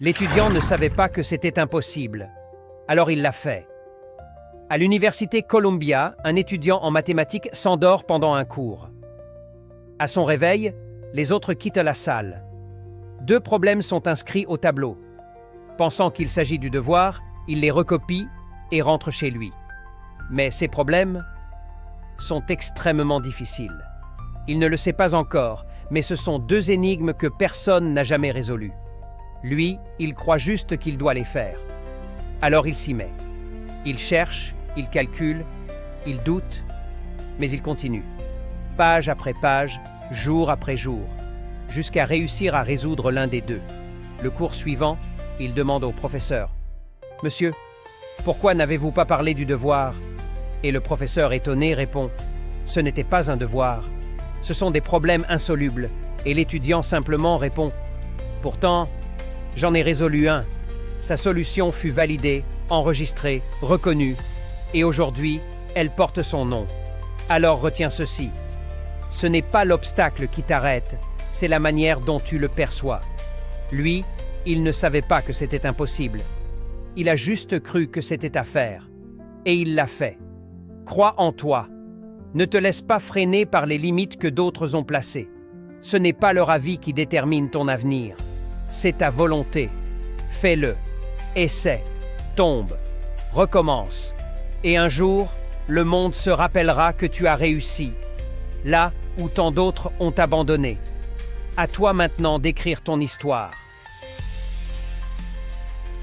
L'étudiant ne savait pas que c'était impossible. Alors il l'a fait. À l'université Columbia, un étudiant en mathématiques s'endort pendant un cours. À son réveil, les autres quittent la salle. 2 problèmes sont inscrits au tableau. Pensant qu'il s'agit du devoir, il les recopie et rentre chez lui. Mais ces problèmes sont extrêmement difficiles. Il ne le sait pas encore, mais ce sont 2 énigmes que personne n'a jamais résolues. Lui, il croit juste qu'il doit les faire. Alors il s'y met. Il cherche, il calcule, il doute, mais il continue. Page après page, jour après jour, jusqu'à réussir à résoudre l'un des 2. Le cours suivant, il demande au professeur « Monsieur, pourquoi n'avez-vous pas parlé du devoir ?» Et le professeur étonné répond « Ce n'était pas un devoir. Ce sont des problèmes insolubles. » Et l'étudiant simplement répond « Pourtant, j'en ai résolu un. Sa solution fut validée, enregistrée, reconnue, et aujourd'hui, elle porte son nom. Alors retiens ceci. Ce n'est pas l'obstacle qui t'arrête, c'est la manière dont tu le perçois. » Lui, il ne savait pas que c'était impossible. Il a juste cru que c'était à faire. Et il l'a fait. Crois en toi. Ne te laisse pas freiner par les limites que d'autres ont placées. Ce n'est pas leur avis qui détermine ton avenir. C'est ta volonté. Fais-le. Essaie. Tombe. Recommence. Et un jour, le monde se rappellera que tu as réussi. Là où tant d'autres ont abandonné. À toi maintenant d'écrire ton histoire.